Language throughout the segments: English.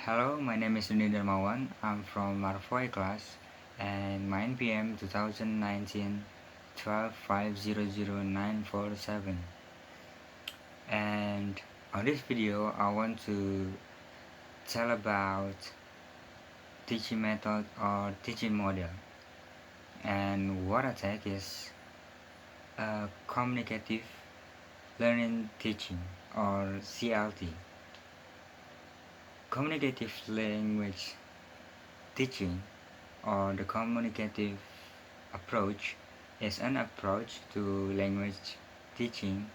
Hello, my name is Donny Dharmawan. I'm from Marfoy class and my NPM 2019 12500947. And on this video, I want to tell about teaching method or teaching model. And what I take is communicative learning teaching or CLT. Communicative language teaching or the communicative approach is an approach to language teaching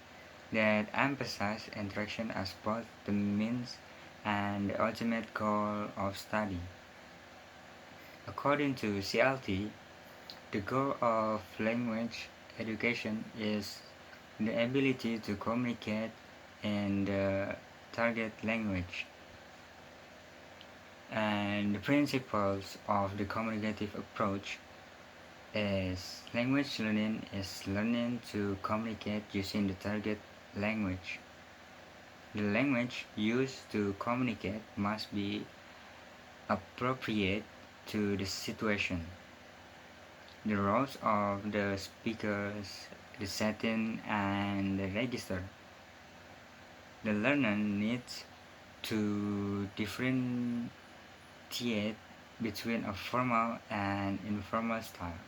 that emphasizes interaction as both the means and the ultimate goal of study. According to CLT, the goal of language education is the ability to communicate in the target language. And the principles of the communicative approach is language learning is learning to communicate using the target language. The language used to communicate must be appropriate to the situation. The roles of the speakers, the setting, and the register. The learner needs to differentiate between a formal and informal style.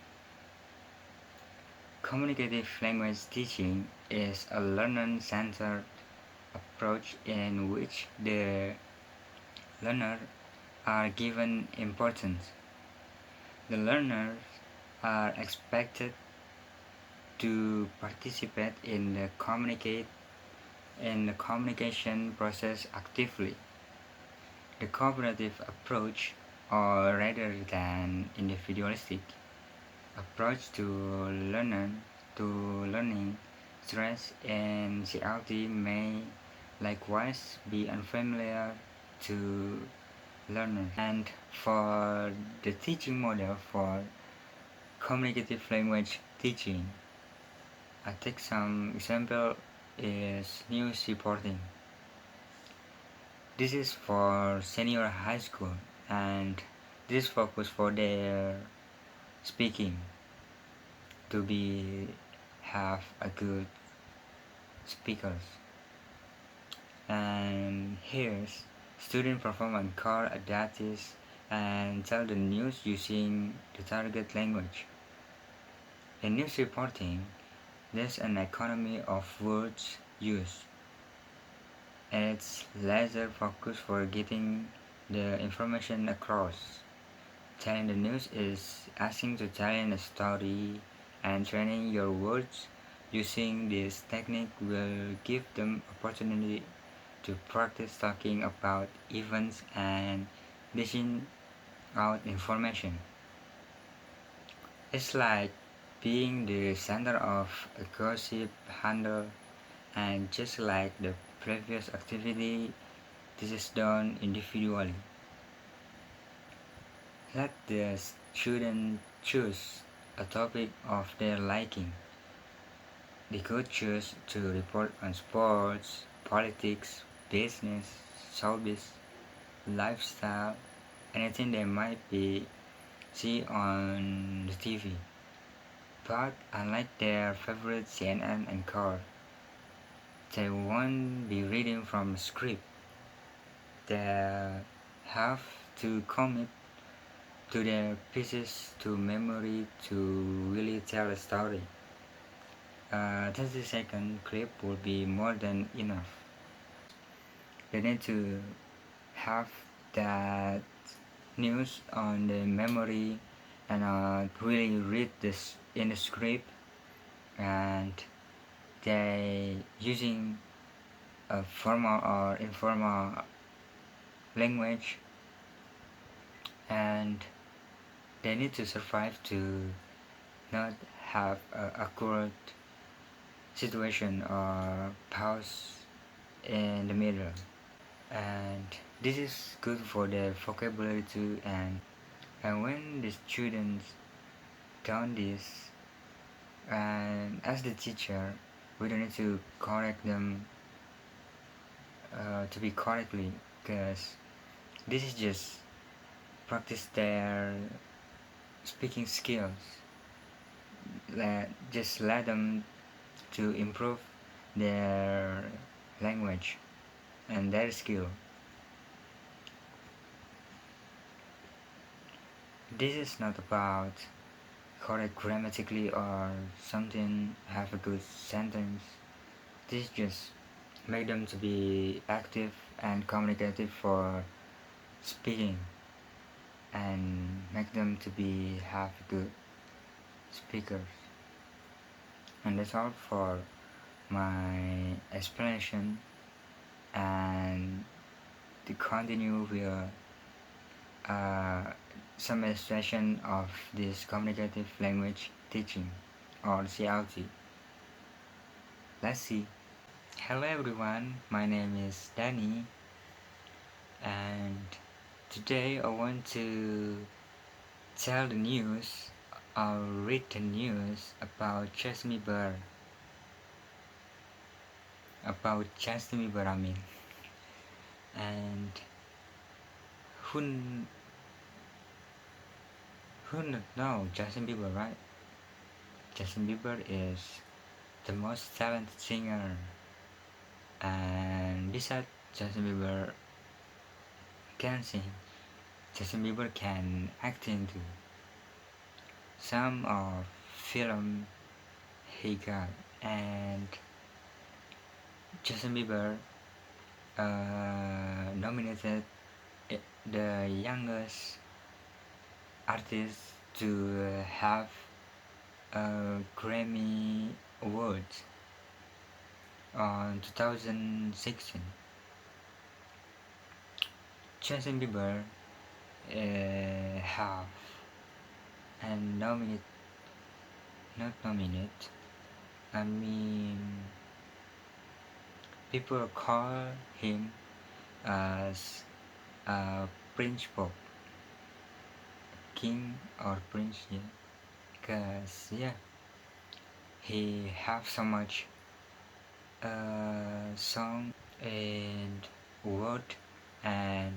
Communicative language teaching is a learner-centered approach in which the learner are given importance. The learners are expected to participate in the communication process actively. The cooperative approach, or rather than individualistic approach to learning stress in CLT may likewise be unfamiliar to learners. And for the teaching model for communicative language teaching, I take some example is news reporting. This is for senior high school and this is focused for their speaking to be have a good speakers. And here's student perform on car adaptives and tell the news using the target language. In news reporting, there's an economy of words used. It's laser focused for getting the information across. Telling the news is asking to tell a story, and training your words using this technique will give them opportunity to practice talking about events and dishing out information. It's like being the center of a gossip handle, and just like the previous activity, this is done individually. Let the student choose a topic of their liking. They could choose to report on sports, politics, business, showbiz, lifestyle, anything they might be see on the TV. But unlike their favorite CNN anchor, they won't be reading from a script. They have to commit to their pieces to memory to really tell a story. 30-second clip will be more than enough. They need to have that news on the memory and really read this in the script, and they using a formal or informal language, and they need to survive to not have a awkward situation or pause in the middle. And this is good for their vocabulary too, and when the students done this, and as the teacher we don't need to correct them to be correctly, because This is just practice their speaking skills. Just let them to improve their language and their skill. This is not about correct grammatically or something have a good sentence. This just make them to be active and communicative for speaking and make them to be have good speakers. And that's all for my explanation, and to continue with some illustration of this communicative language teaching or CLT. Let's see. Hello everyone, my name is Danny, and today I want to tell the news or read the news about Justin Bieber. I mean. And who not know Justin Bieber, right? Justin Bieber is the most talented singer, and besides Justin Bieber can sing, Justin Bieber can act into some of film he got, and Justin Bieber nominated the youngest artist to have a Grammy Award on 2016. Justin Bieber have and not nominate. I mean, people call him as Prince Pop, King or Prince, yeah. Cause yeah, he have so much song and word and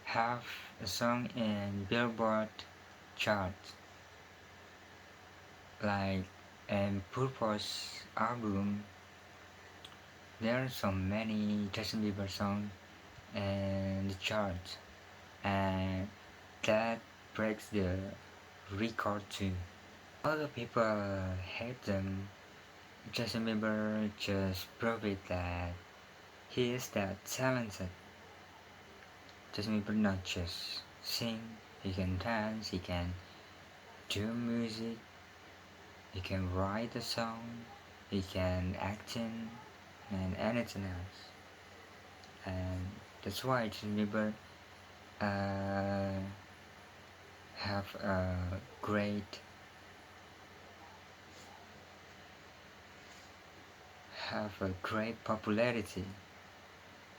have a song in Billboard chart like and Purpose album. There are so many Justin Bieber songs in the chart, and that breaks the record too. Other people hate them. Justin Bieber just proved that he is that talented. Justin Bieber not just sing, he can dance, he can do music, he can write a song, he can act in, and anything else. And that's why Justin Bieber have a great popularity.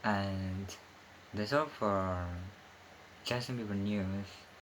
And that's all for Justin Bieber news.